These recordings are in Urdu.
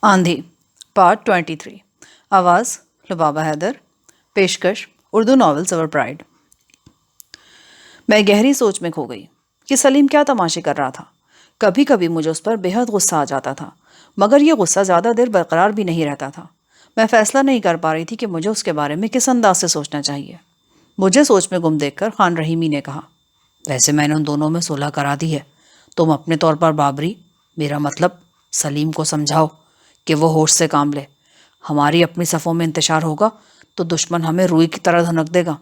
آندھی پارٹ 23 آواز لبابہ حیدر پیشکش اردو ناولز اور پرائڈ۔ میں گہری سوچ میں کھو گئی کہ سلیم کیا تماشے کر رہا تھا۔ کبھی کبھی مجھے اس پر بے حد غصہ آ جاتا تھا، مگر یہ غصہ زیادہ دیر برقرار بھی نہیں رہتا تھا۔ میں فیصلہ نہیں کر پا رہی تھی کہ مجھے اس کے بارے میں کس انداز سے سوچنا چاہیے۔ مجھے سوچ میں گم دیکھ کر خان رحیمی نے کہا، ویسے میں نے ان دونوں میں صلح کرا دی ہے، تم اپنے طور پر بابری، میرا مطلب سلیم کو سمجھاؤ کہ وہ ہوش سے کام لے۔ ہماری اپنی صفوں میں انتشار ہوگا تو دشمن ہمیں روئی کی طرح دھنک دے گا۔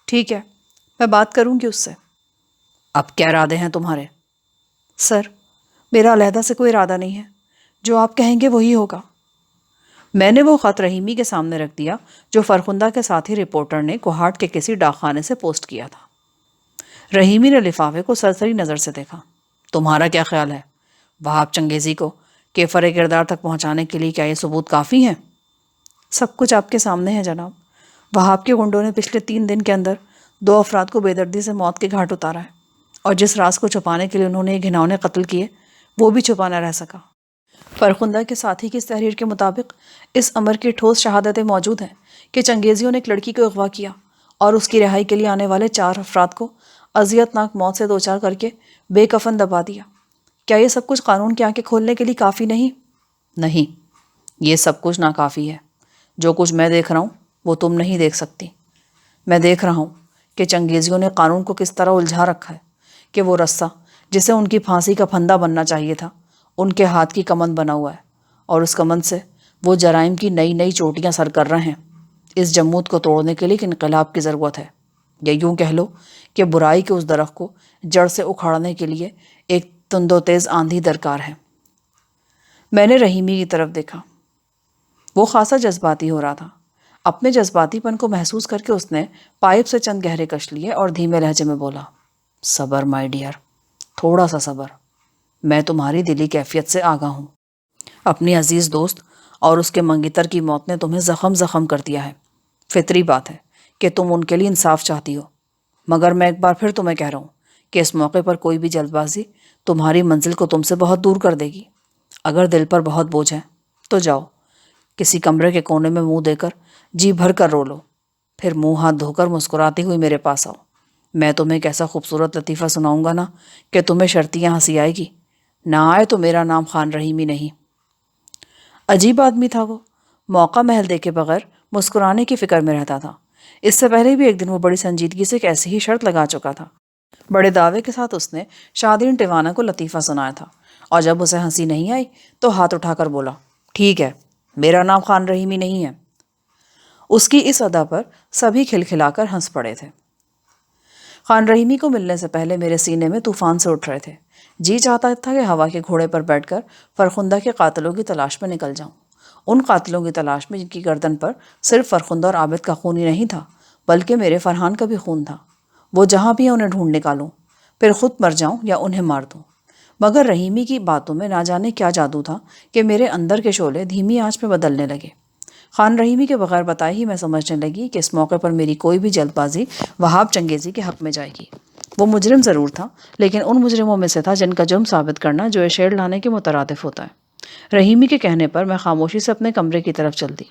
ٹھیک ہے، میں بات کروں گی اس سے۔ اب کیا ارادے ہیں تمہارے؟ سر، میرا علیحدہ سے کوئی ارادہ نہیں ہے، جو آپ کہیں گے وہی ہوگا۔ میں نے وہ خط رحیمی کے سامنے رکھ دیا جو فرخندہ کے ساتھی رپورٹر نے کوہاٹ کے کسی ڈاک خانے سے پوسٹ کیا تھا۔ رحیمی نے لفافے کو سرسری نظر سے دیکھا۔ تمہارا کیا خیال ہے؟ وہاب چنگیزی کو کیفر کردار تک پہنچانے کے لیے کیا یہ ثبوت کافی ہیں؟ سب کچھ آپ کے سامنے ہے جناب۔ وہاب کے گنڈوں نے پچھلے 3 دن کے اندر 2 افراد کو بے دردی سے موت کے گھاٹ اتارا ہے، اور جس راز کو چھپانے کے لیے انہوں نے یہ گھناؤنے قتل کیے وہ بھی چھپا نہ رہ سکا۔ فرخندہ کے ساتھی کی اس تحریر کے مطابق اس امر کی ٹھوس شہادتیں موجود ہیں کہ چنگیزیوں نے ایک لڑکی کو اغوا کیا اور اس کی رہائی کے لیے آنے والے 4 افراد کو اذیت ناک موت سے دوچار کر کے بے کفن دبا دیا۔ کیا یہ سب کچھ قانون کی آنکھیں کھولنے کے لیے کافی نہیں؟ نہیں، یہ سب کچھ ناکافی ہے۔ جو کچھ میں دیکھ رہا ہوں وہ تم نہیں دیکھ سکتی۔ میں دیکھ رہا ہوں کہ چنگیزیوں نے قانون کو کس طرح الجھا رکھا ہے کہ وہ رسہ جسے ان کی پھانسی کا پھندا بننا چاہیے تھا ان کے ہاتھ کی کمند بنا ہوا ہے، اور اس کمند سے وہ جرائم کی نئی نئی چوٹیاں سر کر رہے ہیں۔ اس جمود کو توڑنے کے لیے ایک انقلاب کی ضرورت ہے، یا یوں کہہ لو کہ برائی کے اس درخت کو جڑ سے اکھاڑنے کے لیے ایک تند و تیز آندھی درکار ہے۔ میں نے رحیمی کی طرف دیکھا۔ وہ خاصا جذباتی ہو رہا تھا۔ اپنے جذباتی پن کو محسوس کر کے اس نے پائپ سے چند گہرے کش لیے اور دھیمے لہجے میں بولا، صبر مائی ڈیئر، تھوڑا سا صبر۔ میں تمہاری دلی کیفیت سے آگاہ ہوں۔ اپنی عزیز دوست اور اس کے منگیتر کی موت نے تمہیں زخم کر دیا ہے۔ فطری بات ہے کہ تم ان کے لیے انصاف چاہتی ہو، مگر میں ایک بار پھر تمہیں کہہ رہا ہوں کہ اس موقع پر کوئی بھی جلد بازی تمہاری منزل کو تم سے بہت دور کر دے گی۔ اگر دل پر بہت بوجھ ہے تو جاؤ، کسی کمرے کے کونے میں منہ دے کر جی بھر کر رو لو، پھر منہ ہاتھ دھو کر مسکراتی ہوئی میرے پاس آؤ۔ میں تمہیں ایک ایسا خوبصورت لطیفہ سناؤں گا نا کہ تمہیں شرطیاں ہنسی آئے گی۔ نہ آئے تو میرا نام خان رحیمی نہیں۔ عجیب آدمی تھا وہ، موقع محل دیکھے بغیر مسکرانے کی فکر میں رہتا تھا۔ اس سے پہلے بھی ایک دن وہ بڑی سنجیدگی سے ایک ایسی ہی شرط لگا چکا تھا۔ بڑے دعوے کے ساتھ اس نے شادین ٹیوانا کو لطیفہ سنایا تھا، اور جب اسے ہنسی نہیں آئی تو ہاتھ اٹھا کر بولا، ٹھیک ہے، میرا نام خان رحیمی نہیں ہے۔ اس کی اس ادا پر سبھی کھلکھلا کر ہنس پڑے تھے۔ خان رحیمی کو ملنے سے پہلے میرے سینے میں طوفان سے اٹھ رہے تھے۔ جی چاہتا تھا کہ ہوا کے گھوڑے پر بیٹھ کر فرخندہ کے قاتلوں کی تلاش میں نکل جاؤں، ان قاتلوں کی تلاش میں جن کی گردن پر صرف فرخندہ اور عابد کا خون ہی نہیں تھا بلکہ میرے فرحان کا بھی خون تھا۔ وہ جہاں بھی انہیں ڈھونڈ نکالوں، پھر خود مر جاؤں یا انہیں مار دوں۔ مگر رحیمی کی باتوں میں نہ جانے کیا جادو تھا کہ میرے اندر کے شعلے دھیمی آنچ میں بدلنے لگے۔ خان رحیمی کے بغیر بتائے ہی میں سمجھنے لگی کہ اس موقع پر میری کوئی بھی جلد بازی وہاب چنگیزی کے حق میں جائے گی۔ وہ مجرم ضرور تھا، لیکن ان مجرموں میں سے تھا جن کا جرم ثابت کرنا جو شیڈ لانے کے مترادف ہوتا ہے۔ رحیمی کے کہنے پر میں خاموشی سے اپنے کمرے کی طرف چل دی۔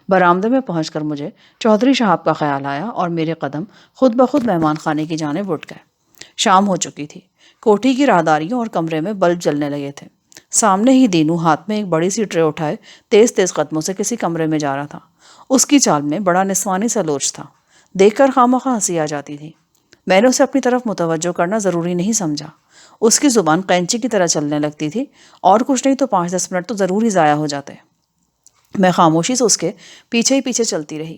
برآمدے میں پہنچ کر مجھے چودھری شہاب کا خیال آیا اور میرے قدم خود بخود مہمان خانے کی جانب اٹھ گئے۔ شام ہو چکی تھی۔ کوٹھی کی راہداریوں اور کمرے میں بلب جلنے لگے تھے۔ سامنے ہی دینو ہاتھ میں ایک بڑی سی ٹرے اٹھائے تیز تیز قدموں سے کسی کمرے میں جا رہا تھا۔ اس کی چال میں بڑا نسوانی سا لوچ تھا، دیکھ کر خواہ ہنسی آ جاتی تھی۔ میں نے اسے اپنی طرف متوجہ کرنا ضروری نہیں سمجھا۔ اس کی زبان قینچی کی طرح چلنے لگتی تھی، اور کچھ نہیں تو 5-10 منٹ تو ضرور ہی ضائع ہو جاتے۔ میں خاموشی سے اس کے پیچھے ہی پیچھے چلتی رہی۔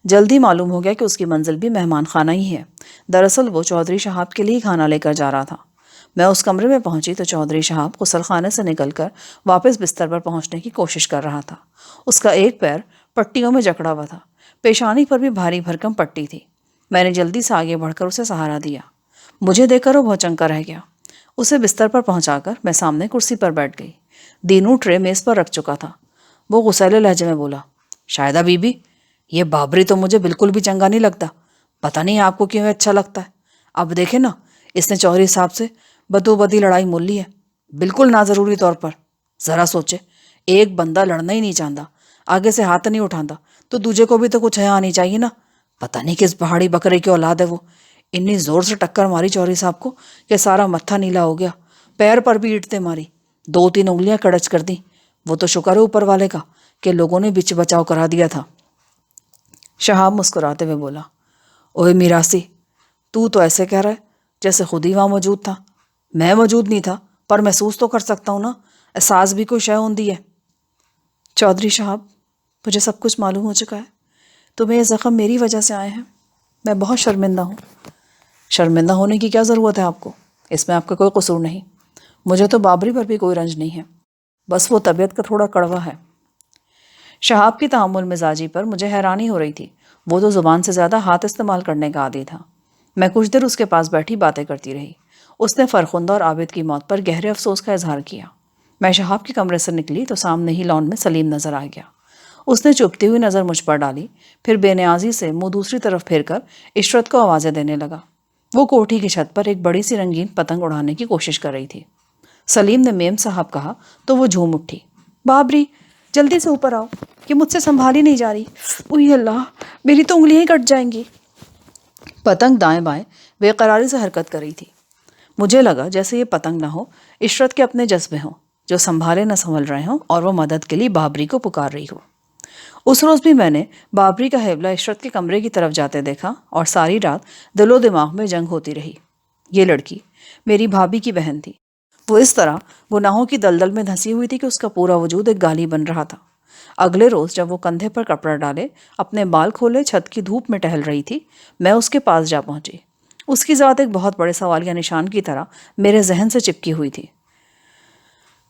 جلدی معلوم ہو گیا کہ اس کی منزل بھی مہمان خانہ ہی ہے۔ دراصل وہ چودھری شہاب کے لیے کھانا لے کر جا رہا تھا۔ میں اس کمرے میں پہنچی تو چودھری شہاب غسل خانے سے نکل کر واپس بستر پر پہنچنے کی کوشش کر رہا تھا۔ اس کا ایک پیر پٹیوں میں جکڑا ہوا تھا، پیشانی پر بھی بھاری بھرکم پٹی تھی۔ میں نے جلدی سے آگے بڑھ کر اسے سہارا دیا۔ مجھے دیکھ کر وہ بھوچنکا رہ گیا۔ اسے بستر پر پہنچا کر میں سامنے کرسی پر بیٹھ گئی۔ دینو ٹرے میز پر رکھ چکا تھا۔ وہ غصیلے لہجے میں بولا، شاہدہ بی بی، یہ بابری تو مجھے بالکل بھی چنگا نہیں لگتا۔ پتہ نہیں آپ کو کیوں اچھا لگتا ہے۔ اب دیکھیں نا، اس نے چودھری صاحب سے بدو بدی لڑائی مول لی ہے، بالکل ناضروری طور پر۔ ذرا سوچے، ایک بندہ لڑنا ہی نہیں چاہتا، آگے سے ہاتھ نہیں اٹھاتا، تو دوجے کو بھی تو کچھ حیا آنی چاہیے نا۔ پتہ نہیں کس پہاڑی بکرے کی اولاد ہے وہ، اتنی زور سے ٹکر ماری چوری صاحب کو کہ سارا متھا نیلا ہو گیا، پیر پر بھی اینٹیں ماری، 2-3 انگلیاں کڑچ کر دیں۔ وہ تو شکر ہے اوپر والے کا کہ لوگوں نے بچ بچاؤ کرا دیا تھا۔ شہاب مسکراتے ہوئے بولا، اوے میراثی، تو ایسے کہہ رہا ہے جیسے خود ہی وہاں موجود تھا۔ میں موجود نہیں تھا پر محسوس تو کر سکتا ہوں نا، احساس بھی کوئی شے ہوندی ہے۔ چودھری شہاب، مجھے سب کچھ معلوم ہو چکا ہے، تمہیں یہ زخم میری وجہ سے آئے ہیں، میں بہت شرمندہ ہوں۔ شرمندہ ہونے کی کیا ضرورت ہے آپ کو؟ اس میں آپ کا کوئی قصور نہیں۔ مجھے تو بابری پر بھی کوئی رنج نہیں ہے، بس وہ طبیعت کا تھوڑا کڑوا ہے۔ شہاب کی تحمل مزاجی پر مجھے حیرانی ہو رہی تھی، وہ تو زبان سے زیادہ ہاتھ استعمال کرنے کا عادی تھا۔ میں کچھ دیر اس کے پاس بیٹھی باتیں کرتی رہی۔ اس نے فرخندہ اور عابد کی موت پر گہرے افسوس کا اظہار کیا۔ میں شہاب کے کمرے سے نکلی تو سامنے ہی لان میں سلیم نظر آ گیا۔ اس نے چپتی ہوئی نظر مجھ پر ڈالی، پھر بے نیازی سے منہ دوسری طرف پھیر کر عشرت کو آوازیں دینے لگا۔ وہ کوٹھی کی چھت پر ایک بڑی سی رنگین پتنگ اڑانے کی کوشش کر رہی تھی۔ سلیم نے میم صاحب کہا تو وہ جھوم اٹھی، بابری جلدی سے اوپر آؤ، یہ مجھ سے سنبھالی نہیں جا رہی، اوہ اللہ میری تو انگلیاں ہی کٹ جائیں گی۔ پتنگ دائیں بائیں بے قراری سے حرکت کر رہی تھی۔ مجھے لگا جیسے یہ پتنگ نہ ہو، عشرت کے اپنے جذبے ہوں جو سنبھالے نہ سنبھل رہے ہوں، اور وہ مدد کے لیے بابری کو پکار رہی ہو۔ اس روز بھی میں نے بابری کا حیبلہ عشرت کے کمرے کی طرف جاتے دیکھا، اور ساری رات دل و دماغ میں جنگ ہوتی رہی۔ یہ لڑکی میری بھابھی کی بہن تھی، وہ اس طرح گناہوں کی دلدل میں دھنسی ہوئی تھی کہ اس کا پورا وجود ایک گالی بن رہا تھا۔ اگلے روز جب وہ کندھے پر کپڑا ڈالے، اپنے بال کھولے چھت کی دھوپ میں ٹہل رہی تھی، میں اس کے پاس جا پہنچی۔ اس کی ذات ایک بہت بڑے سوالیہ نشان کی طرح میرے ذہن سے چپکی ہوئی تھی۔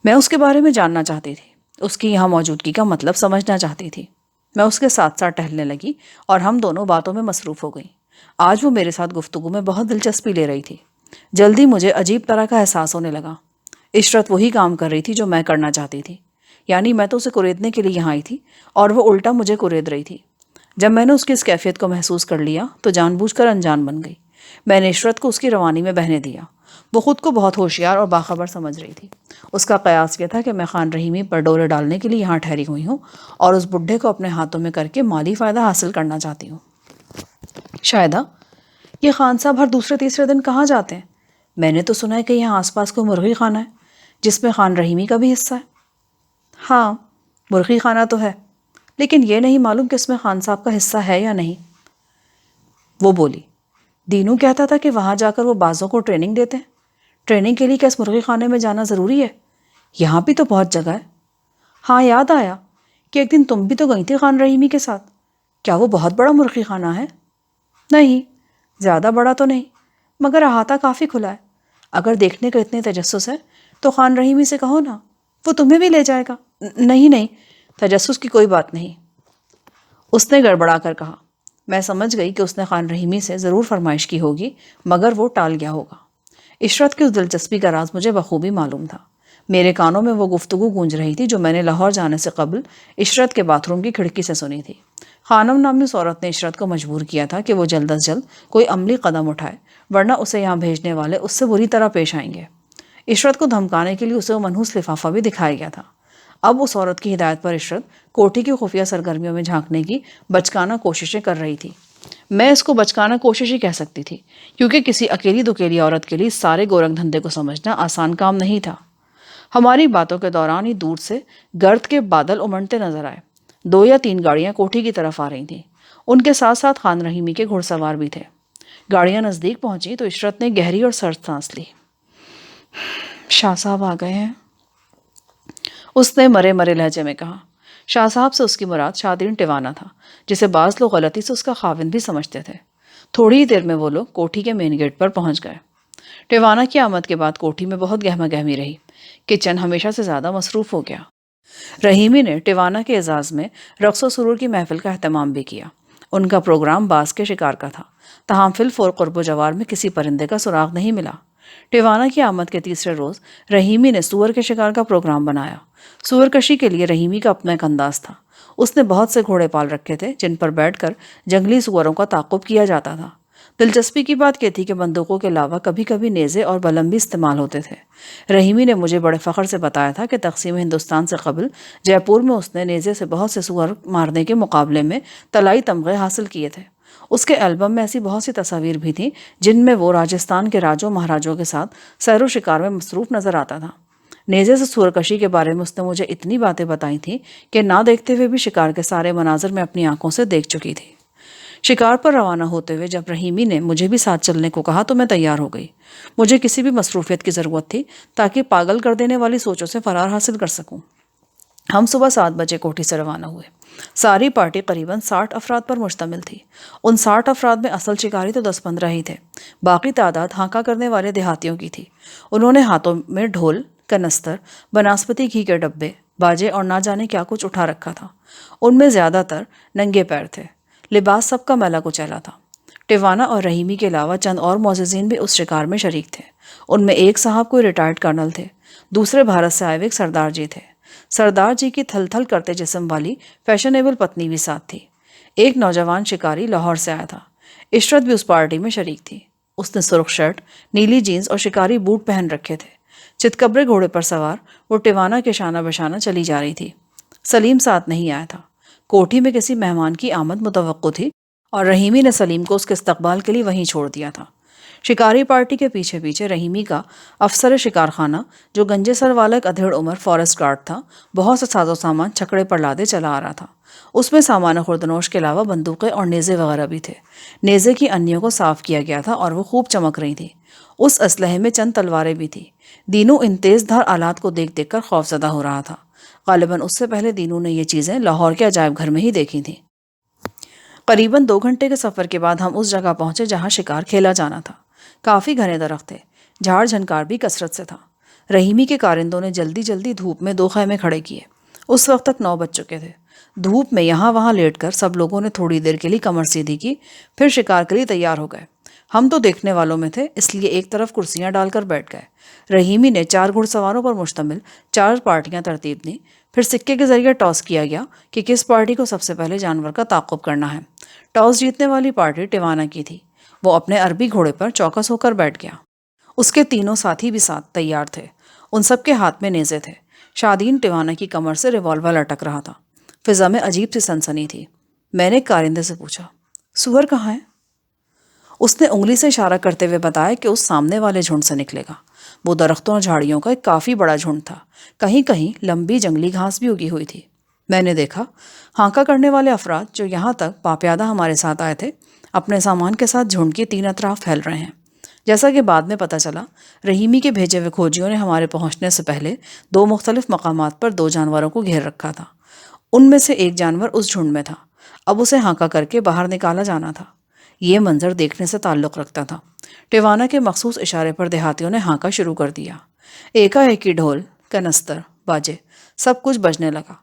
میں اس کے بارے میں جاننا چاہتی تھی، اس کی یہاں موجودگی کا مطلب سمجھنا چاہتی تھی۔ میں اس کے ساتھ ساتھ ٹہلنے لگی اور ہم دونوں باتوں میں مصروف ہو گئیں۔ آج وہ میرے ساتھ گفتگو میں بہت دلچسپی لے رہی تھی۔ جلدی مجھے عجیب طرح کا احساس ہونے لگا۔ عشرت وہی کام کر رہی تھی جو میں کرنا چاہتی تھی، یعنی میں تو اسے کریدنے کے لیے یہاں آئی تھی اور وہ الٹا مجھے کرید رہی تھی۔ جب میں نے اس کی اس کیفیت کو محسوس کر لیا تو جان بوجھ کر انجان بن گئی۔ میں نے عشرت کو اس کی روانی میں بہنے دیا۔ وہ خود کو بہت ہوشیار اور باخبر سمجھ رہی تھی۔ اس کا قیاس یہ تھا کہ میں خان رحیمی پر ڈورے ڈالنے کے لیے یہاں ٹھہری ہوئی ہوں اور اس بڈھے کو اپنے ہاتھوں میں کر کے مالی فائدہ حاصل کرنا چاہتی ہوں۔ شاہدہ، یہ خان صاحب ہر دوسرے تیسرے دن کہاں جاتے ہیں؟ میں نے تو سنا ہے کہ یہاں آس پاس کوئی مرغی خانہ ہے جس میں خان رحیمی کا بھی حصہ ہے۔ ہاں، مرغی خانہ تو ہے، لیکن یہ نہیں معلوم کہ اس میں خان صاحب کا حصہ ہے یا نہیں۔ وہ بولی، دینو کہتا تھا کہ وہاں جا کر وہ بازوں کو ٹریننگ دیتے ہیں۔ ٹریننگ کے لیے کیا اس مرغی خانے میں جانا ضروری ہے؟ یہاں بھی تو بہت جگہ ہے۔ ہاں، یاد آیا کہ ایک دن تم بھی تو گئی تھی خان رحیمی کے ساتھ۔ کیا وہ بہت بڑا مرغی خانہ ہے؟ نہیں، زیادہ بڑا تو نہیں، مگر احاطہ کافی کھلا ہے۔ اگر دیکھنے کا اتنے تجسس ہے تو خان رحیمی سے کہو نا، وہ تمہیں بھی لے جائے گا۔ نہیں، تجسس کی کوئی بات نہیں، اس نے گڑبڑا کر کہا۔ میں سمجھ گئی کہ اس نے خان رحیمی سے ضرور فرمائش کی ہوگی، مگر وہ ٹال گیا ہوگا۔ عشرت کی اس دلچسپی کا راز مجھے بخوبی معلوم تھا۔ میرے کانوں میں وہ گفتگو گونج رہی تھی جو میں نے لاہور جانے سے قبل عشرت کے باتھ روم کی کھڑکی سے سنی تھی۔ خانم نامی اس عورت نے عشرت کو مجبور کیا تھا کہ وہ جلد از جلد کوئی عملی قدم اٹھائے، ورنہ اسے یہاں بھیجنے والے اس سے بری طرح پیش آئیں گے۔ عشرت کو دھمکانے کے لیے اسے وہ منحوس لفافہ بھی دکھایا گیا تھا۔ اب اس عورت کی ہدایت پر عشرت کوٹھی کی خفیہ سرگرمیوں میں جھانکنے کی بچکانہ کوششیں کر رہی تھی۔ میں اس کو بچکانہ کوشش ہی کہہ سکتی تھی، کیونکہ کسی اکیلی دکیلی عورت کے لیے سارے گورکھ دھندے کو سمجھنا آسان کام نہیں تھا۔ ہماری باتوں کے دوران ہی دور سے گرد کے بادل امنڈتے نظر آئے۔ 2 یا 3 گاڑیاں کوٹھی کی طرف آ رہی تھیں۔ ان کے ساتھ ساتھ خان رحیمی کے گھڑ سوار بھی تھے۔ گاڑیاں نزدیک پہنچی تو عشرت نے گہری اور سرد سانس لی۔ شاہ صاحب آ گئے ہیں، اس نے مرے مرے لہجے میں کہا۔ شاہ صاحب سے اس کی مراد شادرین ٹیوانا تھا، جسے بعض لوگ غلطی سے اس کا خاوند بھی سمجھتے تھے۔ تھوڑی ہی دیر میں وہ لوگ کوٹھی کے مین گیٹ پر پہنچ گئے۔ ٹیوانا کی آمد کے بعد کوٹھی میں بہت گہما گہمی رہی۔ کچن ہمیشہ سے زیادہ مصروف ہو گیا۔ رحیمی نے ٹیوانا کے اعزاز میں رقص و سرور کی محفل کا اہتمام بھی کیا۔ ان کا پروگرام باز کے شکار کا تھا، تاہم فی الفور قرب و جوار میں کسی پرندے کا سراغ نہیں ملا۔ ٹیوانا کی آمد کے تیسرے روز رحیمی نے سور کے شکار کا پروگرام بنایا۔ سور کشی کے لیے رحیمی کا اپنا ایک انداز تھا۔ اس نے بہت سے گھوڑے پال رکھے تھے جن پر بیٹھ کر جنگلی سوروں کا تعاقب کیا جاتا تھا۔ دلچسپی کی بات یہ تھی کہ بندوقوں کے علاوہ کبھی کبھی نیزے اور بلم بھی استعمال ہوتے تھے۔ رحیمی نے مجھے بڑے فخر سے بتایا تھا کہ تقسیم ہندوستان سے قبل جے پور میں اس نے نیزے سے بہت سے سور مارنے کے مقابلے میں طلائی تمغے حاصل کیے تھے۔ اس کے البم میں ایسی بہت سی تصاویر بھی تھیں جن میں وہ راجستھان کے راجوں مہاراجوں کے ساتھ سیر و شکار میں مصروف نظر آتا تھا۔ نیزے سے سورکشی کے بارے میں اس نے مجھے اتنی باتیں بتائی تھیں کہ نہ دیکھتے ہوئے بھی شکار کے سارے مناظر میں اپنی آنکھوں سے دیکھ چکی تھی۔ شکار پر روانہ ہوتے ہوئے جب رحیمی نے مجھے بھی ساتھ چلنے کو کہا تو میں تیار ہو گئی۔ مجھے کسی بھی مصروفیت کی ضرورت تھی تاکہ پاگل کر دینے والی سوچوں سے فرار حاصل کر سکوں۔ ہم صبح 7 بجے کوٹھی سے روانہ ہوئے۔ ساری پارٹی قریباً 60 افراد پر مشتمل تھی۔ ان 60 افراد میں اصل شکاری تو 10-15 ہی تھے، باقی تعداد ہانکا کرنے والے دیہاتیوں کی تھی۔ انہوں نے ہاتھوں میں ڈھول، کنستر، بناسپتی گھی کے ڈبے، باجے اور نہ جانے کیا کچھ اٹھا رکھا تھا۔ ان میں زیادہ تر ننگے پیر تھے۔ لباس سب کا میلا کچیلا تھا۔ ٹیوانا اور رحیمی کے علاوہ چند اور معززین بھی اس شکار میں شریک تھے۔ ان میں ایک صاحب کوئی ریٹائرڈ کرنل تھے، دوسرے بھارت سے آئے ہوئے ایک سردار جی تھے۔ سردار جی کی تھل تھل کرتے جسم والی فیشنیبل پتنی بھی ساتھ تھی۔ ایک نوجوان شکاری لاہور سے آیا تھا، عشرت بھی اس پارٹی میں شریک تھی۔ اس نے سرخ شرٹ، نیلی جینز اور شکاری بوٹ پہن رکھے تھے۔ چتکبرے گھوڑے پر سوار وہ ٹیوانا کے شانہ بشانہ چلی جا رہی تھی۔ سلیم ساتھ نہیں آیا تھا۔ کوٹھی میں کسی مہمان کی آمد متوقع تھی اور رحیمی نے سلیم کو اس کے استقبال کے لیے وہیں چھوڑ دیا تھا۔ شکاری پارٹی کے پیچھے پیچھے رحیمی کا افسر شکار خانہ، جو گنجے سر والا ایک ادھیڑ عمر فارسٹ گارڈ تھا، بہت سے ساز و سامان چھکڑے پر لادے چلا آ رہا تھا۔ اس میں سامان خوردنوش کے علاوہ بندوقیں اور نیزے وغیرہ بھی تھے۔ نیزے کی انیوں کو صاف کیا گیا تھا اور وہ خوب چمک رہی تھیں۔ اس اسلحے میں چند تلواریں بھی تھیں۔ دینوں ان تیز دھار آلات کو دیکھ دیکھ کر خوفزدہ ہو رہا تھا۔ غالباً اس سے پہلے دینوں نے یہ چیزیں لاہور کے عجائب گھر میں ہی دیکھی تھیں۔ قریباً 2 گھنٹے کے سفر کے بعد ہم اس جگہ پہنچے جہاں شکار کھیلا جانا تھا۔ کافی گھنے درخت تھے، جھاڑ جھنکار بھی کثرت سے تھا۔ رحیمی کے کارندوں نے جلدی جلدی دھوپ میں 2 خیمے کھڑے کیے۔ اس وقت تک 9 بج چکے تھے۔ دھوپ میں یہاں وہاں لیٹ کر سب لوگوں نے تھوڑی دیر کے لیے کمر سیدھی کی، پھر شکار کے لیے تیار ہو گئے۔ ہم تو دیکھنے والوں میں تھے، اس لیے ایک طرف کرسیاں ڈال کر بیٹھ گئے۔ رحیمی نے 4 گھڑ سواروں پر مشتمل 4 پارٹیاں ترتیب دیں، پھر سکے کے ذریعے ٹاس کیا گیا کہ کس پارٹی کو سب سے پہلے جانور کا تعاقب کرنا ہے۔ ٹاس جیتنے والی پارٹی ٹیوانا کی تھی۔ وہ اپنے عربی گھوڑے پر چوکس ہو کر بیٹھ گیا۔ اس کے تینوں ساتھی بھی ساتھ تیار تھے۔ ان سب کے ہاتھ میں نیزے تھے۔ شادین ٹیوانا کی کمر سے ریوالور لٹک رہا تھا۔ فضا میں عجیب سی سنسنی تھی۔ میں نے ایک کارندے سے پوچھا، سور کہاں ہے؟ اس نے انگلی سے اشارہ کرتے ہوئے بتایا کہ اس سامنے والے جھنڈ سے نکلے گا۔ وہ درختوں اور جھاڑیوں کا ایک کافی بڑا جھنڈ تھا۔ کہیں کہیں لمبی جنگلی گھاس بھی اگی ہوئی تھی۔ میں نے دیکھا ہانکا کرنے والے افراد جو یہاں تک پاپیادہ ہمارے ساتھ آئے تھے، اپنے سامان کے ساتھ جھنڈ کی 3 اطراف پھیل رہے ہیں۔ جیسا کہ بعد میں پتہ چلا، رحیمی کے بھیجے ہوئے کھوجیوں نے ہمارے پہنچنے سے پہلے 2 مختلف مقامات پر 2 جانوروں کو گھیر رکھا تھا۔ ان میں سے ایک جانور اس جھنڈ میں تھا۔ اب اسے ہانکا کر کے باہر نکالا جانا تھا۔ یہ منظر دیکھنے سے تعلق رکھتا تھا۔ ٹیوانا کے مخصوص اشارے پر دیہاتیوں نے ہانکا شروع کر دیا۔ ایکا ایک ہی ڈھول، کنستر، باجے، سب کچھ بجنے لگا۔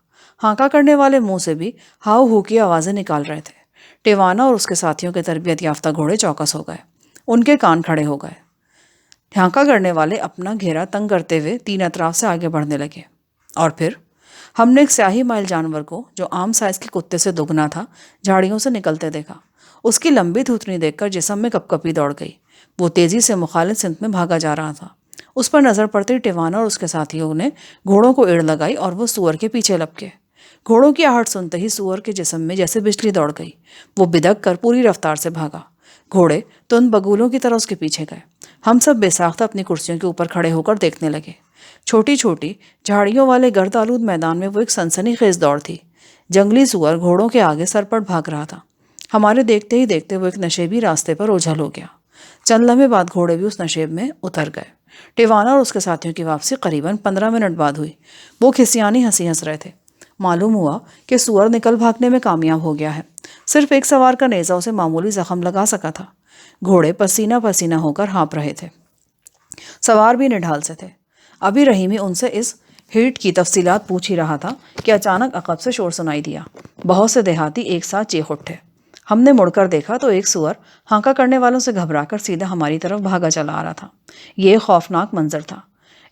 ہانکا کرنے والے منہ سے بھی ہاؤ ہو کی آوازیں نکال رہے تھے۔ ٹیوانا اور اس کے ساتھیوں کے تربیت یافتہ گھوڑے چوکس ہو گئے۔ ان کے کان کھڑے ہو گئے۔ ہانکا کرنے والے اپنا گھیرا تنگ کرتے ہوئے 3 اطراف سے آگے بڑھنے لگے، اور پھر ہم نے ایک سیاہی مائل جانور کو، جو عام سائز کے کتے سے دگنا تھا، جھاڑیوں سے نکلتے دیکھا۔ اس کی لمبی تھوتنی دیکھ کر جسم میں کپ کپی دوڑ گئی۔ وہ تیزی سے مخالف سمت میں بھاگا جا رہا تھا۔ اس پر نظر پڑتے ہی ٹیوانا اور اس کے ساتھیوں نے گھوڑوں کو ایڑ لگائی اور وہ سور کے پیچھے لپکے۔ گھوڑوں کی آہٹ سنتے ہی سور کے جسم میں جیسے بجلی دوڑ گئی۔ وہ بدک کر پوری رفتار سے بھاگا۔ گھوڑے تند بگولوں کی طرح اس کے پیچھے گئے۔ ہم سب بے ساختہ اپنی کرسیوں کے اوپر کھڑے ہو کر دیکھنے لگے۔ چھوٹی چھوٹی جھاڑیوں والے گرد آلود میدان میں وہ ایک سنسنی خیز دوڑ تھی۔ جنگلی سور گھوڑوں کے آگے سرپٹ بھاگ رہا تھا۔ ہمارے دیکھتے ہی دیکھتے وہ ایک نشیبی راستے پر اوجھل ہو گیا۔ چند لمحے بعد گھوڑے بھی اس نشیب میں اتر گئے۔ ٹیوانا اور اس کے ساتھیوں کی واپسی قریباً 15 منٹ بعد ہوئی۔ وہ کھسیانی ہنسی ہنس رہے تھے۔ معلوم ہوا کہ سور نکل بھاگنے میں کامیاب ہو گیا ہے۔ صرف ایک سوار کا نیزہ اسے معمولی زخم لگا سکا تھا۔ گھوڑے پسینہ پسینہ ہو کر ہانپ رہے تھے۔ سوار بھی نڈھال سے تھے۔ ابھی رحیمی ان سے اس ہیٹ کی تفصیلات پوچھ ہی رہا تھا کہ اچانک عقب سے شور سنائی دیا۔ بہت سے دیہاتی ایک ساتھ چیخ اٹھے۔ ہم نے مڑ کر دیکھا تو ایک سور ہانکا کرنے والوں سے گھبرا کر سیدھا ہماری طرف بھاگا چلا آ رہا تھا۔ یہ خوفناک منظر تھا۔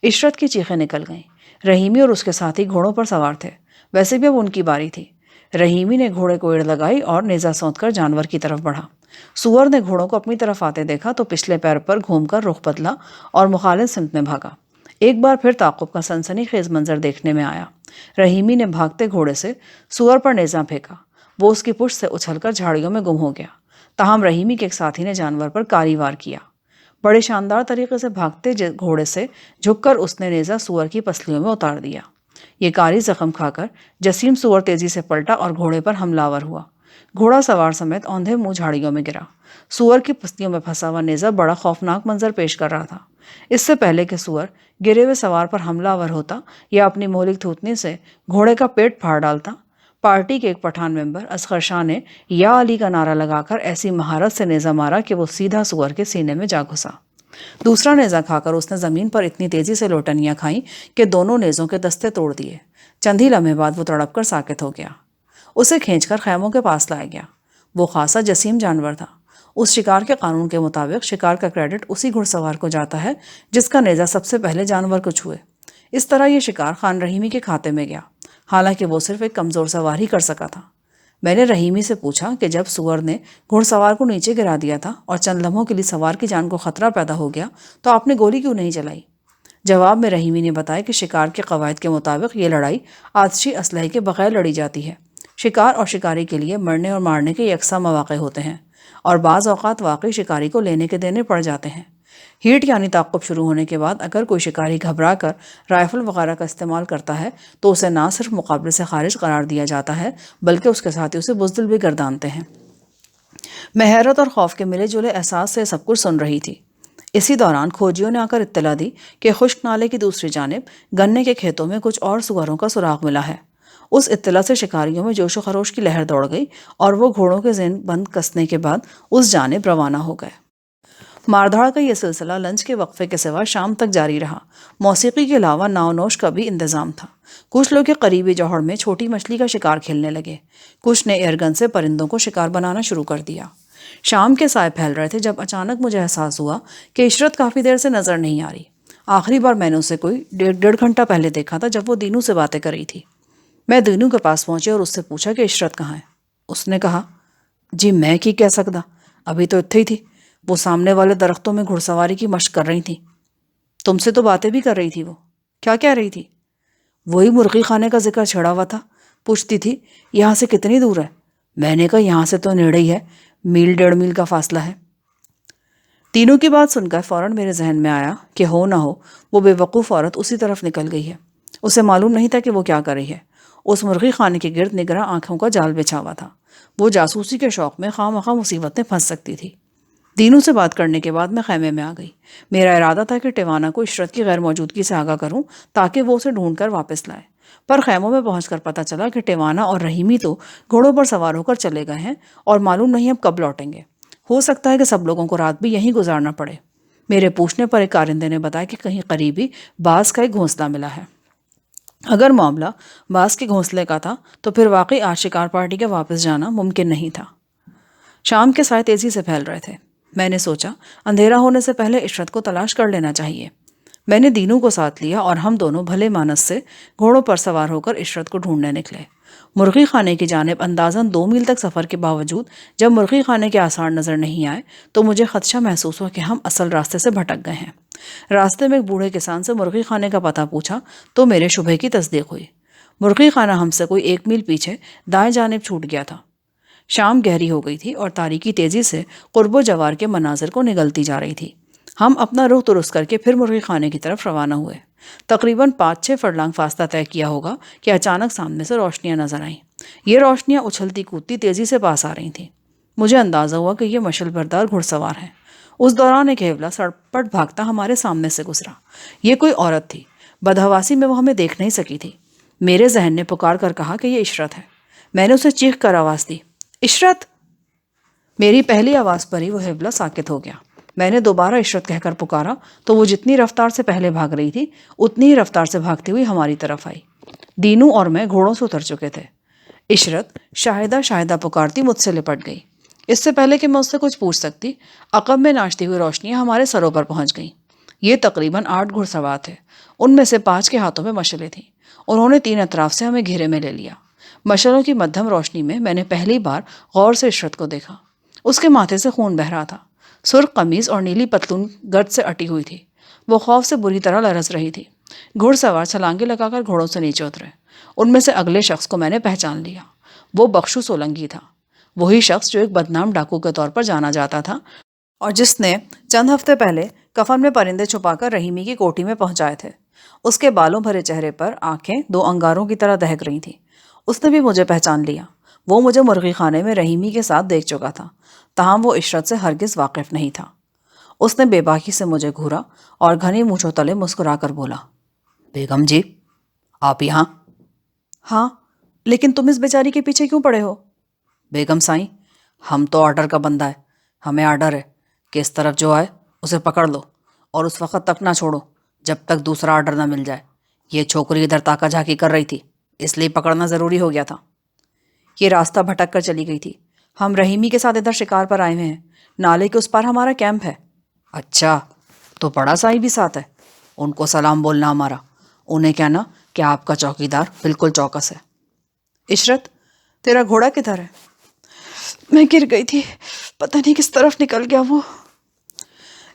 عشرت کی چیخیں نکل گئیں۔ رحیمی اور اس کے ساتھی گھوڑوں پر سوار تھے۔ ویسے بھی اب ان کی باری تھی۔ رحیمی نے گھوڑے کو ایڑ لگائی اور نیزہ سونت کر جانور کی طرف بڑھا۔ سور نے گھوڑوں کو اپنی طرف آتے دیکھا تو پچھلے پیر پر گھوم کر رخ بدلا اور مخالف سمت میں بھاگا۔ ایک بار پھر تعاقب کا سنسنی خیز منظر دیکھنے میں آیا۔ رحیمی نے بھاگتے گھوڑے سے سور پر نیزہ پھینکا۔ وہ اس کی پشت سے اچھل کر جھاڑیوں میں گم ہو گیا۔ تاہم رحیمی کے ایک ساتھی نے جانور پر کاری وار کیا۔ بڑے شاندار طریقے سے بھاگتے گھوڑے سے جھک کر اس نے نیزہ سور کی پسلیوں میں اتار دیا۔ یہ کاری زخم کھا کر جسیم سور تیزی سے پلٹا اور گھوڑے پر حملہ آور ہوا۔ گھوڑا سوار سمیت اوندھے منہ جھاڑیوں میں گرا۔ سور کی پسلیوں میں پھنسا ہوا نیزہ بڑا خوفناک منظر پیش کر رہا تھا۔ اس سے پہلے کہ سور گرے ہوئے سوار پر حملہ آور ہوتا یا اپنی مہلک تھوتنے سے گھوڑے کا پیٹ پھاڑ ڈالتا، پارٹی کے ایک پٹھان ممبر اصغر شاہ نے یا علی کا نعرہ لگا کر ایسی مہارت سے نیزہ مارا کہ وہ سیدھا سور کے سینے میں جا گھسا۔ دوسرا نیزہ کھا کر اس نے زمین پر اتنی تیزی سے لوٹنیاں کھائیں کہ دونوں نیزوں کے دستے توڑ دیے۔ چند ہی لمحے بعد وہ تڑپ کر ساکت ہو گیا۔ اسے کھینچ کر خیموں کے پاس لایا گیا۔ وہ خاصا جسیم جانور تھا۔ اس شکار کے قانون کے مطابق شکار کا کریڈٹ اسی گھڑ سوار کو جاتا ہے جس کا نیزہ سب سے پہلے جانور کو چھوئے۔ اس طرح یہ شکار خان رحیمی کے کھاتے میں گیا، حالانکہ وہ صرف ایک کمزور سوار ہی کر سکا تھا۔ میں نے رحیمی سے پوچھا کہ جب سور نے گھڑ سوار کو نیچے گرا دیا تھا اور چند لمحوں کے لیے سوار کی جان کو خطرہ پیدا ہو گیا تو آپ نے گولی کیوں نہیں چلائی؟ جواب میں رحیمی نے بتایا کہ شکار کے قواعد کے مطابق یہ لڑائی آتشی اسلحے کے بغیر لڑی جاتی ہے۔ شکار اور شکاری کے لیے مرنے اور مارنے کے یکساں مواقع ہوتے ہیں، اور بعض اوقات واقعی شکاری کو لینے کے دینے پڑ جاتے ہیں۔ ہیٹ یعنی تعاقب شروع ہونے کے بعد اگر کوئی شکاری گھبرا کر رائفل وغیرہ کا استعمال کرتا ہے تو اسے نہ صرف مقابلے سے خارج قرار دیا جاتا ہے بلکہ اس کے ساتھی اسے بزدل بھی گردانتے ہیں۔ میں حیرت اور خوف کے ملے جلے احساس سے سب کچھ سن رہی تھی۔ اسی دوران کھوجیوں نے آ کر اطلاع دی کہ خشک نالے کی دوسری جانب گنے کے کھیتوں میں کچھ اور سوروں کا سراغ ملا ہے۔ اس اطلاع سے شکاریوں میں جوش و خروش کی لہر دوڑ گئی اور وہ گھوڑوں کے ذہن بند کسنے کے بعد اس جانب روانہ ہو گئے۔ ماردھاڑ کا یہ سلسلہ لنچ کے وقفے کے سوا شام تک جاری رہا۔ موسیقی کے علاوہ ناؤ نوش کا بھی انتظام تھا۔ کچھ لوگ قریبی جوہڑ میں چھوٹی مچھلی کا شکار کھیلنے لگے، کچھ نے ایئر گن سے پرندوں کو شکار بنانا شروع کر دیا۔ شام کے سائے پھیل رہے تھے جب اچانک مجھے احساس ہوا کہ عشرت کافی دیر سے نظر نہیں آ رہی۔ آخری بار میں نے اسے کوئی ڈیڑھ گھنٹہ پہلے دیکھا تھا جب وہ دینو سے باتیں کر رہی تھی۔ میں دینو کے پاس پہنچی اور اس سے پوچھا کہ عشرت کہاں ہے؟ اس نے کہا، جی میں کی کہہ سکتا، ابھی تو اتھے ہی تھی، وہ سامنے والے درختوں میں گھڑ سواری کی مشق کر رہی تھی۔ تم سے تو باتیں بھی کر رہی تھی۔ وہ کیا کہہ رہی تھی؟ وہی مرغی خانے کا ذکر چھڑا ہوا تھا، پوچھتی تھی یہاں سے کتنی دور ہے؟ میں نے کہا یہاں سے تو نیڑے ہی ہے، میل 1.5 میل کا فاصلہ ہے۔ تینوں کی بات سن کر فوراً میرے ذہن میں آیا کہ ہو نہ ہو وہ بے وقوف عورت اسی طرف نکل گئی ہے۔ اسے معلوم نہیں تھا کہ وہ کیا کر رہی ہے۔ اس مرغی خانے کے گرد نگراں آنکھوں کا جال بچھا ہوا تھا۔ وہ جاسوسی کے شوق میں خواہ مخواہ مصیبت میں پھنس سکتی تھی۔ دینوں سے بات کرنے کے بعد میں خیمے میں آ گئی۔ میرا ارادہ تھا کہ ٹیوانا کو عشرت کی غیر موجودگی سے آگاہ کروں تاکہ وہ اسے ڈھونڈ کر واپس لائے، پر خیموں میں پہنچ کر پتہ چلا کہ ٹیوانا اور رحیمی تو گھوڑوں پر سوار ہو کر چلے گئے ہیں اور معلوم نہیں اب کب لوٹیں گے۔ ہو سکتا ہے کہ سب لوگوں کو رات بھی یہیں گزارنا پڑے۔ میرے پوچھنے پر ایک کارندے نے بتایا کہ کہیں قریبی باز کا ایک گھونسلہ ملا ہے۔ اگر معاملہ باز کے گھونسلے کا تھا تو پھر واقعی آج شکار پارٹی کا واپس جانا ممکن نہیں تھا۔ شام کے سائے تیزی سے پھیل رہے تھے۔ میں نے سوچا اندھیرا ہونے سے پہلے عشرت کو تلاش کر لینا چاہیے۔ میں نے دینوں کو ساتھ لیا اور ہم دونوں بھلے مانس سے گھوڑوں پر سوار ہو کر عشرت کو ڈھونڈنے نکلے۔ مرغی خانے کی جانب اندازاً 2 میل تک سفر کے باوجود جب مرغی خانے کے آثار نظر نہیں آئے تو مجھے خدشہ محسوس ہوا کہ ہم اصل راستے سے بھٹک گئے ہیں۔ راستے میں ایک بوڑھے کسان سے مرغی خانے کا پتہ پوچھا تو میرے شبہ کی تصدیق ہوئی۔ مرغی خانہ ہم سے کوئی 1 میل پیچھے دائیں جانب چھوٹ گیا تھا۔ شام گہری ہو گئی تھی اور تاریکی تیزی سے قرب و جوار کے مناظر کو نگلتی جا رہی تھی۔ ہم اپنا رخ درست کر کے پھر مرغی خانے کی طرف روانہ ہوئے۔ تقریباً 5-6 فرلانگ فاصلہ طے کیا ہوگا کہ اچانک سامنے سے روشنیاں نظر آئیں۔ یہ روشنیاں اچھلتی کودتی تیزی سے پاس آ رہی تھیں۔ مجھے اندازہ ہوا کہ یہ مشل بردار گھڑ سوار ہیں۔ اس دوران ایک ہیولا سڑپٹ بھاگتا ہمارے سامنے سے گزرا۔ یہ کوئی عورت تھی۔ بدحواسی میں وہ ہمیں دیکھ نہیں سکی تھی۔ میرے ذہن نے پکار کر کہا کہ یہ عشرت ہے۔ میں نے اسے چیخ کر آواز دی، عشرت! میری پہلی آواز پر ہی وہ ہیولا ساکت ہو گیا۔ میں نے دوبارہ عشرت کہہ کر پکارا تو وہ جتنی رفتار سے پہلے بھاگ رہی تھی اتنی ہی رفتار سے بھاگتی ہوئی ہماری طرف آئی۔ دینو اور میں گھوڑوں سے اتر چکے تھے۔ عشرت شاہدہ شاہدہ پکارتی مجھ سے لپٹ گئی۔ اس سے پہلے کہ میں اس سے کچھ پوچھ سکتی، عقب میں ناچتی ہوئی روشنیاں ہمارے سروں پر پہنچ گئیں۔ یہ تقریباً 8 گھڑ سوار تھے۔ ان میں سے 5 کے ہاتھوں میں مشلیں تھیں۔ انہوں نے 3 اطراف سے ہمیں گھیرے میں لے لیا۔ مشلوں کی مدھم روشنی میں نے پہلی بار غور سے عشرت کو دیکھا۔ اس کے ماتھے سے خون بہہ رہا تھا، سرخ قمیض اور نیلی پتلون گرد سے اٹی ہوئی تھی، وہ خوف سے بری طرح لرز رہی تھی۔ گھڑ سوار چھلانگے لگا کر گھوڑوں سے نیچے اترے۔ ان میں سے اگلے شخص کو میں نے پہچان لیا، وہ بخشو سولنگی تھا، وہی شخص جو ایک بدنام ڈاکو کے طور پر جانا جاتا تھا اور جس نے چند ہفتے پہلے کفن میں پرندے چھپا کر رحیمی کی کوٹھی میں پہنچائے تھے۔ اس کے بالوں بھرے چہرے پر آنکھیں دو انگاروں کی طرح دہک رہی تھیں۔ اس نے بھی مجھے پہچان لیا، وہ مجھے مرغی خانے میں رحیمی کے ساتھ دیکھ چکا تھا، تاہم وہ عشرت سے ہرگز واقف نہیں تھا۔ اس نے بے باکی سے مجھے گھورا اور گھنی مونچھوں تلے مسکرا کر بولا، بیگم جی، آپ یہاں؟ ہاں، لیکن تم اس بیچاری کے پیچھے کیوں پڑے ہو؟ بیگم سائیں، ہم تو آرڈر کا بندہ ہے، ہمیں آرڈر ہے کہ اس طرف جو آئے اسے پکڑ لو اور اس وقت تک نہ چھوڑو جب تک دوسرا آرڈر نہ مل جائے۔ یہ چھوکری ادھر تاکا جھاکی کر رہی تھی، اس لیے پکڑنا ضروری ہو گیا تھا۔ یہ راستہ بھٹک کر چلی گئی تھی، ہم رحیمی کے ساتھ ادھر شکار پر آئے ہوئے ہیں، نالے کے اس پار ہمارا کیمپ ہے۔ اچھا، تو بڑا سائی بھی ساتھ ہے، ان کو سلام بولنا ہمارا، انہیں کہنا کہ آپ کا چوکیدار بالکل چوکس ہے۔ عشرت، تیرا گھوڑا کدھر ہے؟ میں گر گئی تھی، پتہ نہیں کس طرف نکل گیا وہ،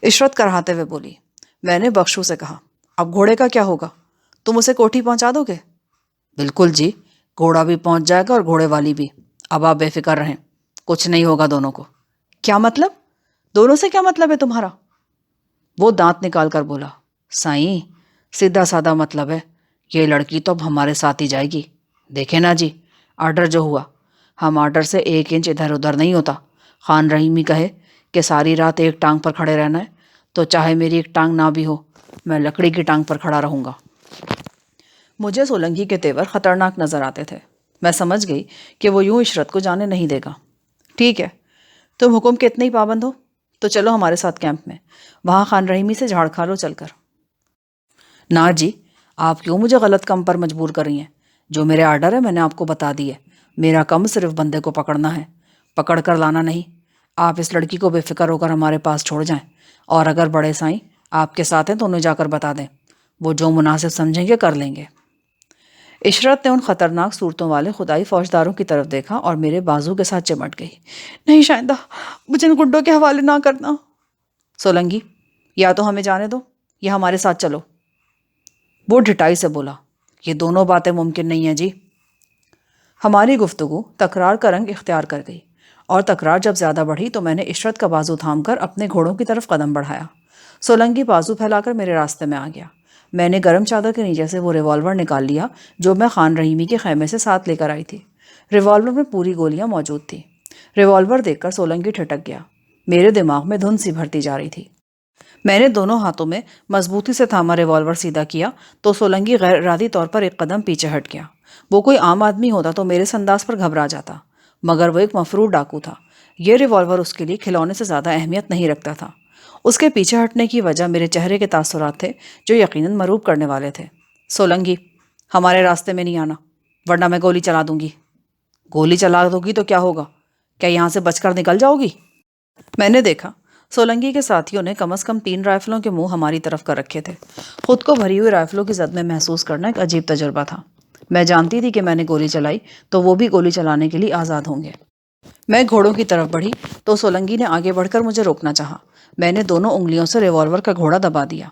عشرت کراہتے ہوئے بولی۔ میں نے بخشو سے کہا، اب گھوڑے کا کیا ہوگا؟ تم اسے کوٹھی پہنچا دو گے؟ بالکل جی، گھوڑا بھی پہنچ جائے گا اور گھوڑے والی بھی، اب آپ بے فکر رہیں، کچھ نہیں ہوگا دونوں کو۔ کیا مطلب؟ دونوں سے کیا مطلب ہے تمہارا؟ وہ دانت نکال کر بولا، سائیں، سیدھا سادہ مطلب ہے، یہ لڑکی تو اب ہمارے ساتھ ہی جائے گی۔ دیکھیں نا جی، آرڈر جو ہوا، ہم آرڈر سے 1 انچ ادھر ادھر نہیں ہوتا۔ خان رحیمی کہے کہ ساری رات ایک ٹانگ پر کھڑے رہنا ہے تو چاہے میری ایک ٹانگ نہ بھی ہو، میں لکڑی کی ٹانگ پر کھڑا رہوں گا۔ مجھے سولنگی کے تیور خطرناک نظر آتے تھے، میں سمجھ گئی کہ وہ یوں عشرت کو جانے نہیں دے گا۔ ٹھیک ہے، تم حکم کے اتنے ہی پابند ہو تو چلو ہمارے ساتھ کیمپ میں، وہاں خان رحیمی سے جھاڑ کھا لو چل کر۔ نا جی، آپ کیوں مجھے غلط کام پر مجبور کر رہی ہیں؟ جو میرے آرڈر ہے میں نے آپ کو بتا دی ہے، میرا کم صرف بندے کو پکڑنا ہے، پکڑ کر لانا نہیں۔ آپ اس لڑکی کو بے فکر ہو کر ہمارے پاس چھوڑ جائیں، اور اگر بڑے سائیں آپ کے ساتھ ہیں تو انہیں جا کر بتا دیں، وہ جو مناسب سمجھیں گے کر لیں گے۔ عشرت نے ان خطرناک صورتوں والے خدائی فوجداروں کی طرف دیکھا اور میرے بازو کے ساتھ چمٹ گئی۔ نہیں شائندہ، مجھے ان گنڈوں کے حوالے نہ کرنا۔ سولنگی، یا تو ہمیں جانے دو یا ہمارے ساتھ چلو۔ وہ ڈھٹائی سے بولا، یہ دونوں باتیں ممکن نہیں ہیں جی۔ ہماری گفتگو تکرار کا رنگ اختیار کر گئی، اور تکرار جب زیادہ بڑھی تو میں نے عشرت کا بازو تھام کر اپنے گھوڑوں کی طرف قدم بڑھایا۔ سولنگی بازو پھیلا کر میرے راستے میں آ گیا۔ میں نے گرم چادر کے نیچے سے وہ ریوالور نکال لیا جو میں خان رحیمی کے خیمے سے ساتھ لے کر آئی تھی۔ ریوالور میں پوری گولیاں موجود تھیں۔ ریوالور دیکھ کر سولنگی ٹھٹک گیا، میرے دماغ میں دھن سی بھرتی جا رہی تھی۔ میں نے دونوں ہاتھوں میں مضبوطی سے تھاما ریوالور سیدھا کیا تو سولنگی غیر ارادی طور پر ایک قدم پیچھے ہٹ گیا۔ وہ کوئی عام آدمی ہوتا تو میرے انداز پر گھبرا جاتا، مگر وہ ایک مفرور ڈاکو تھا، یہ ریوالور اس کے لیے کھلونے سے زیادہ اہمیت نہیں رکھتا تھا۔ اس کے پیچھے ہٹنے کی وجہ میرے چہرے کے تاثرات تھے جو یقیناً مروب کرنے والے تھے۔ سولنگی، ہمارے راستے میں نہیں آنا ورنہ میں گولی چلا دوں گی۔ گولی چلا دوں گی تو کیا ہوگا؟ کیا یہاں سے بچ کر نکل جاؤ گی؟ میں نے دیکھا سولنگی کے ساتھیوں نے کم از کم 3 رائفلوں کے منہ ہماری طرف کر رکھے تھے۔ خود کو بھری ہوئی رائفلوں کی زد میں محسوس کرنا ایک عجیب تجربہ تھا۔ میں جانتی تھی کہ میں نے گولی چلائی تو وہ بھی گولی چلانے کے لیے آزاد ہوں گے۔ میں گھوڑوں کی طرف بڑھی تو سولنگی نے آگے بڑھ کر مجھے روکنا چاہا۔ میں نے دونوں انگلیوں سے ریوالور کا گھوڑا دبا دیا،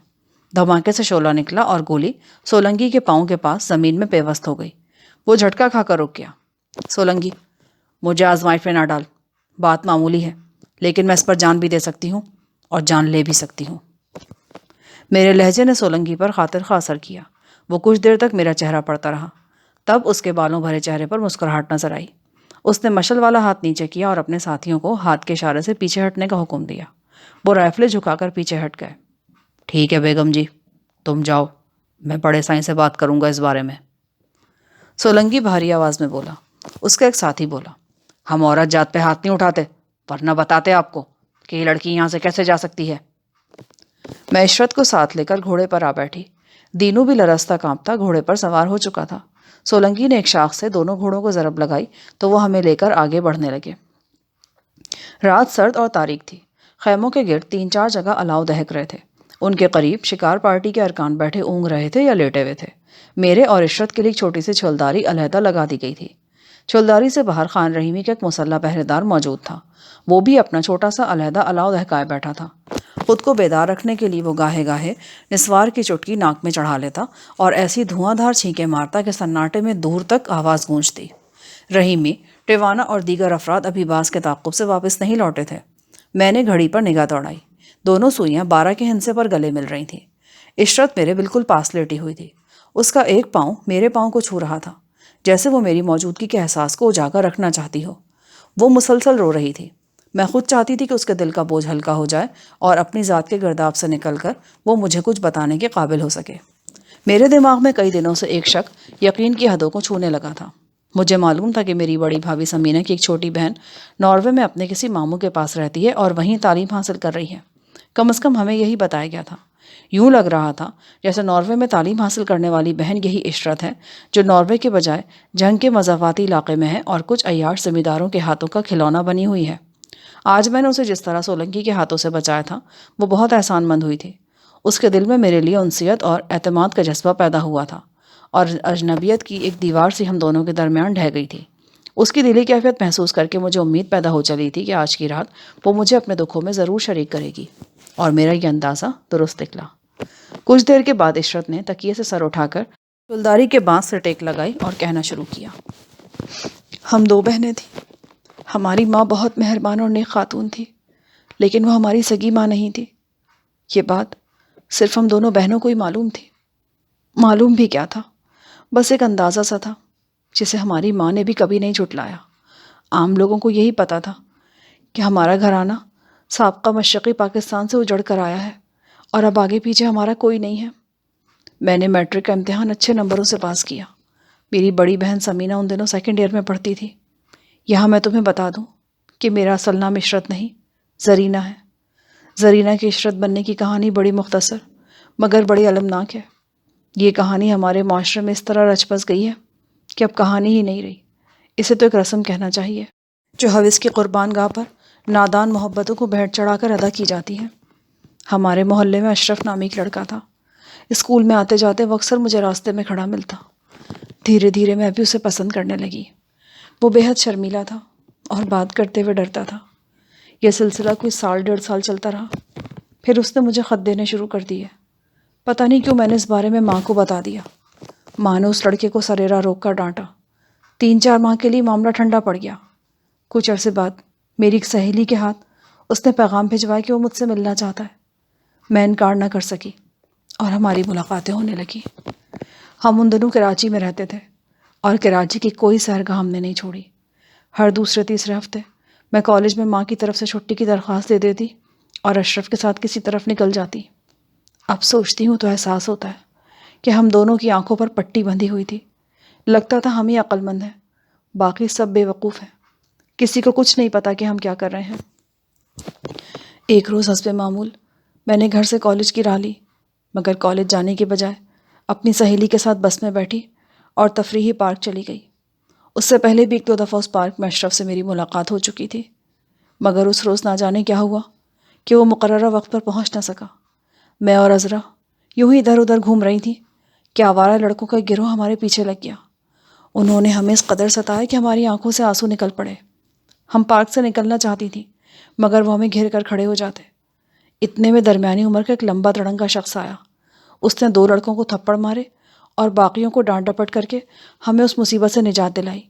دھماکے سے شعلہ نکلا اور گولی سولنگی کے پاؤں کے پاس زمین میں پیوست ہو گئی۔ وہ جھٹکا کھا کر رک گیا۔ سولنگی، مجھے آزمائش میں نہ ڈال، بات معمولی ہے لیکن میں اس پر جان بھی دے سکتی ہوں اور جان لے بھی سکتی ہوں۔ میرے لہجے نے سولنگی پر خاطر خواہ اثر کیا۔ وہ کچھ دیر تک میرا چہرہ پڑتا رہا، تب اس کے بالوں بھرے چہرے پر مسکراہٹ نظر آئی۔ اس نے مشل والا ہاتھ نیچے کیا اور اپنے ساتھیوں کو ہاتھ کے اشارے سے پیچھے ہٹنے کا حکم دیا۔ وہ رائفلیں جھکا کر پیچھے ہٹ گئے۔ ٹھیک ہے بیگم جی، تم جاؤ، میں بڑے سائیں سے بات کروں گا اس بارے میں، سولنگی بھاری آواز میں بولا۔ اس کا ایک ساتھی بولا، ہم عورت جات پہ ہاتھ نہیں اٹھاتے، ورنہ بتاتے آپ کو کہ یہ لڑکی یہاں سے کیسے جا سکتی ہے۔ میں عشرت کو ساتھ لے کر گھوڑے پر آ بیٹھی۔ دینو بھی لرزتا کانپتا گھوڑے پر سوار ہو چکا تھا۔ سولنگی نے ایک شاخ سے دونوں گھوڑوں کو ضرب لگائی تو وہ ہمیں لے کر آگے بڑھنے لگے۔ رات سرد اور تاریک تھی۔ خیموں کے گرد 3-4 جگہ الاؤ دہک رہے تھے۔ ان کے قریب شکار پارٹی کے ارکان بیٹھے اونگ رہے تھے یا لیٹے ہوئے تھے۔ میرے اور عشرت کے لیے ایک چھوٹی سی چھلداری علیحدہ لگا دی گئی تھی۔ چولداری سے باہر خان رحیمی کا ایک مسلح پہرے دار موجود تھا۔ وہ بھی اپنا چھوٹا سا علیحدہ الاؤ دہکائے بیٹھا تھا۔ خود کو بیدار رکھنے کے لیے وہ گاہے گاہے نسوار کی چٹکی ناک میں چڑھا لیتا اور ایسی دھواں دھار چھینکیں مارتا کہ سناٹے میں دور تک آواز گونجتی۔ رحیمی، ٹیوانا اور دیگر افراد ابھی باز کے تعاقب سے واپس نہیں لوٹے تھے۔ میں نے گھڑی پر نگاہ دوڑائی۔ دونوں سوئیاں 12 کے ہندسے پر گلے مل رہی تھیں۔ عشرت میرے بالکل پاس لیٹی ہوئی تھی۔ اس کا ایک پاؤں میرے پاؤں کو چھو رہا تھا، جیسے وہ میری موجودگی کے احساس کو اجاگر رکھنا چاہتی ہو۔ وہ مسلسل رو رہی تھی۔ میں خود چاہتی تھی کہ اس کے دل کا بوجھ ہلکا ہو جائے اور اپنی ذات کے گرداب سے نکل کر وہ مجھے کچھ بتانے کے قابل ہو سکے۔ میرے دماغ میں کئی دنوں سے ایک شک یقین کی حدوں کو چھونے لگا تھا۔ مجھے معلوم تھا کہ میری بڑی بھابھی سمینہ کی ایک چھوٹی بہن ناروے میں اپنے کسی ماموں کے پاس رہتی ہے اور وہیں تعلیم حاصل کر رہی ہے۔ کم از کم ہمیں یہی بتایا گیا تھا۔ یوں لگ رہا تھا جیسے ناروے میں تعلیم حاصل کرنے والی بہن یہی عشرت ہے جو ناروے کے بجائے جنگ کے مضافاتی علاقے میں ہے اور کچھ عیاش زمینداروں کے ہاتھوں کا کھلونا بنی ہوئی ہے۔ آج میں نے اسے جس طرح سولنکی کے ہاتھوں سے بچایا تھا وہ بہت احسان مند ہوئی تھی۔ اس کے دل میں میرے لیے انسیت اور اعتماد کا جذبہ پیدا ہوا تھا اور اجنبیت کی ایک دیوار سی ہم دونوں کے درمیان ڈھہ گئی تھی۔ اس کی دلی کیفیت محسوس کر کے مجھے امید پیدا ہو چلی تھی کہ آج کی رات وہ مجھے اپنے دکھوں میں ضرور شریک کرے گی، اور میرا یہ اندازہ درست نکلا۔ کچھ دیر کے بعد عشرت نے تکیے سے سر اٹھا کر چولداری کے بانس سے ٹیک لگائی اور کہنا شروع کیا۔ ہم 2 بہنیں تھیں۔ ہماری ماں بہت مہربان اور نیک خاتون تھی، لیکن وہ ہماری سگی ماں نہیں تھی۔ یہ بات صرف ہم دونوں بہنوں کو ہی معلوم تھی۔ معلوم بھی کیا تھا، بس ایک اندازہ سا تھا جسے ہماری ماں نے بھی کبھی نہیں جھٹلایا۔ عام لوگوں کو یہی پتا تھا کہ ہمارا گھرانہ سابقہ مشرقی پاکستان سے اجڑ کر آیا ہے اور اب آگے پیچھے ہمارا کوئی نہیں ہے۔ میں نے میٹرک کا امتحان اچھے نمبروں سے پاس کیا۔ میری بڑی بہن سمینہ ان دنوں 2nd ایئر میں پڑھتی تھی۔ یہاں میں تمہیں بتا دوں کہ میرا اصل نام عشرت نہیں، زرینہ ہے۔ زرینہ کی عشرت بننے کی کہانی بڑی مختصر مگر بڑی المناک ہے۔ یہ کہانی ہمارے معاشرے میں اس طرح رچ بس گئی ہے کہ اب کہانی ہی نہیں رہی، اسے تو ایک رسم کہنا چاہیے جو حوث کی قربان گاہ پر نادان محبتوں کو بھیٹ چڑھا کر ادا کی جاتی ہے۔ ہمارے محلے میں اشرف نامی ایک لڑکا تھا۔ اسکول میں آتے جاتے وہ اکثر مجھے راستے میں کھڑا ملتا۔ دھیرے دھیرے میں بھی اسے پسند کرنے لگی۔ وہ بے حد شرمیلا تھا اور بات کرتے ہوئے ڈرتا تھا۔ یہ سلسلہ کوئی 1.5 سال چلتا رہا، پھر اس نے مجھے خط دینے شروع کر دیے۔ پتہ نہیں کیوں میں نے اس بارے میں ماں کو بتا دیا۔ ماں نے اس لڑکے کو سریرا روک کر ڈانٹا۔ 3-4 ماہ کے لیے معاملہ ٹھنڈا پڑ گیا۔ کچھ عرصے بعد میری ایک سہیلی کے ہاتھ اس نے پیغام بھجوایا کہ وہ مجھ سے ملنا چاہتا ہے۔ میں انکار نہ کر سکی اور ہماری ملاقاتیں ہونے لگی۔ ہم ان دنوں کراچی میں رہتے تھے اور کراچی کی کوئی سحرگاہ ہم نے نہیں چھوڑی۔ ہر دوسرے تیسرے ہفتے میں کالج میں ماں کی طرف سے چھٹی کی درخواست دے دیتی اور اشرف کے ساتھ کسی طرف نکل جاتی۔ اب سوچتی ہوں تو احساس ہوتا ہے کہ ہم دونوں کی آنکھوں پر پٹی بندھی ہوئی تھی۔ لگتا تھا ہم ہی عقل مند ہیں، باقی سب بے وقوف ہیں۔ کسی کو کچھ نہیں پتا کہ ہم کیا کر رہے ہیں۔ ایک روز حسب معمول میں نے گھر سے کالج کی راہ لی، مگر کالج جانے کے بجائے اپنی سہیلی کے ساتھ بس میں بیٹھی اور تفریحی پارک چلی گئی۔ اس سے پہلے بھی 1-2 دفعہ اس پارک میں اشرف سے میری ملاقات ہو چکی تھی، مگر اس روز نہ جانے کیا ہوا کہ وہ مقررہ وقت پر پہنچ نہ سکا۔ میں اور عذرا یوں ہی ادھر ادھر گھوم رہی تھیں کہ آوارہ لڑکوں کا ایک گروہ ہمارے پیچھے لگ گیا۔ انہوں نے ہمیں اس قدر ستایا کہ ہماری آنکھوں سے آنسو نکل پڑے۔ ہم پارک سے نکلنا چاہتی تھیں مگر وہ ہمیں گھیر کر کھڑے ہو جاتے۔ اتنے میں درمیانی عمر کا ایک لمبا تڑنگا شخص آیا۔ اس نے 2 لڑکوں کو تھپڑ مارے اور باقیوں کو ڈانٹ ڈپٹ کر کے ہمیں اس مصیبت سے نجات دلائی۔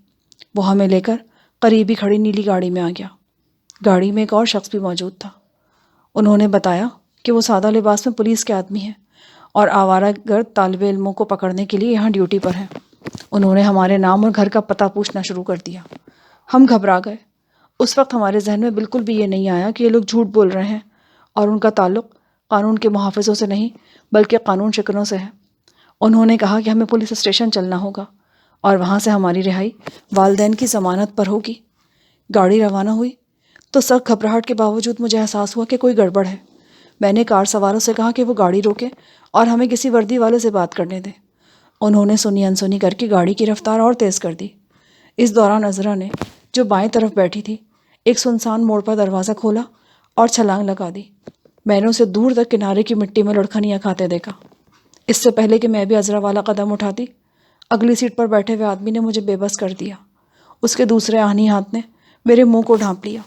وہ ہمیں لے کر قریبی کھڑی نیلی گاڑی میں آ گیا۔ گاڑی میں ایک اور شخص بھی موجود تھا۔ انہوں نے بتایا کہ وہ سادہ لباس میں پولیس کے آدمی ہیں اور آوارہ گرد طالب علموں کو پکڑنے کے لیے یہاں ڈیوٹی پر ہیں۔ انہوں نے ہمارے نام اور گھر کا پتہ پوچھنا شروع کر دیا۔ ہم گھبرا گئے۔ اس وقت ہمارے ذہن میں بالکل بھی یہ نہیں آیا کہ یہ لوگ جھوٹ بول رہے ہیں اور ان کا تعلق قانون کے محافظوں سے نہیں بلکہ قانون شکنوں سے ہے۔ انہوں نے کہا کہ ہمیں پولیس اسٹیشن چلنا ہوگا اور وہاں سے ہماری رہائی والدین کی ضمانت پر ہوگی۔ گاڑی روانہ ہوئی تو سخت گھبراہٹ کے باوجود مجھے احساس ہوا کہ کوئی گڑبڑ ہے۔ میں نے کار سواروں سے کہا کہ وہ گاڑی روکیں اور ہمیں کسی وردی والے سے بات کرنے دیں۔ انہوں نے سنی انسنی کر کے گاڑی کی رفتار اور تیز کر دی۔ اس دوران عذرا نے جو بائیں طرف بیٹھی تھی ایک سنسان موڑ پر دروازہ کھولا اور چھلانگ لگا دی۔ میں نے اسے دور تک کنارے کی مٹی میں لڑکھنیاں کھاتے دیکھا۔ اس سے پہلے کہ میں بھی عذرا والا قدم اٹھاتی، اگلی سیٹ پر بیٹھے ہوئے آدمی نے مجھے بے بس کر دیا۔ اس کے دوسرے آہنی ہاتھ نے میرے منہ کو ڈھانپ لیا۔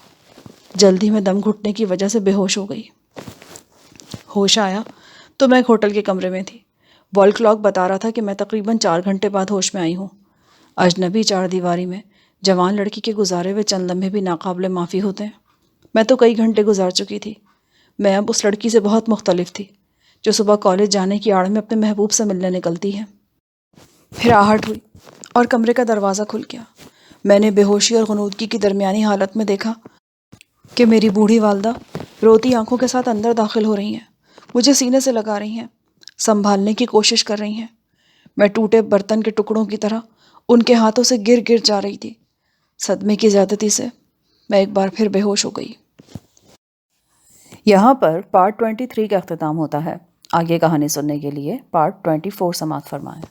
جلدی میں دم گھٹنے کی وجہ سے بے ہوش ہو گئی۔ ہوش آیا تو میں ایک ہوٹل کے کمرے میں تھی۔ وال کلاک بتا رہا تھا کہ میں تقریباً 4 گھنٹے بعد ہوش میں آئی ہوں۔ اجنبی چار دیواری میں جوان لڑکی کے گزارے ہوئے چند لمحے بھی ناقابل معافی ہوتے ہیں۔ میں تو کئی گھنٹے گزار چکی تھی۔ میں اب اس لڑکی سے بہت مختلف تھی جو صبح کالج جانے کی آڑ میں اپنے محبوب سے ملنے نکلتی ہے۔ پھر آہٹ ہوئی اور کمرے کا دروازہ کھل گیا۔ میں نے بے ہوشی اور غنودگی کی درمیانی حالت میں دیکھا کہ میری بوڑھی والدہ روتی آنکھوں کے ساتھ اندر داخل ہو رہی ہیں، مجھے سینے سے لگا رہی ہیں، سنبھالنے کی کوشش کر رہی ہیں۔ میں ٹوٹے برتن کے ٹکڑوں کی طرح ان کے ہاتھوں سے گر گر جا رہی تھی۔ صدمے کی زیادتی سے میں ایک بار پھر بے ہوش ہو گئی۔ یہاں پر پارٹ 23 کا اختتام ہوتا ہے۔ آگے کہانی سننے کے لیے پارٹ 24 سماعت فرمائیں۔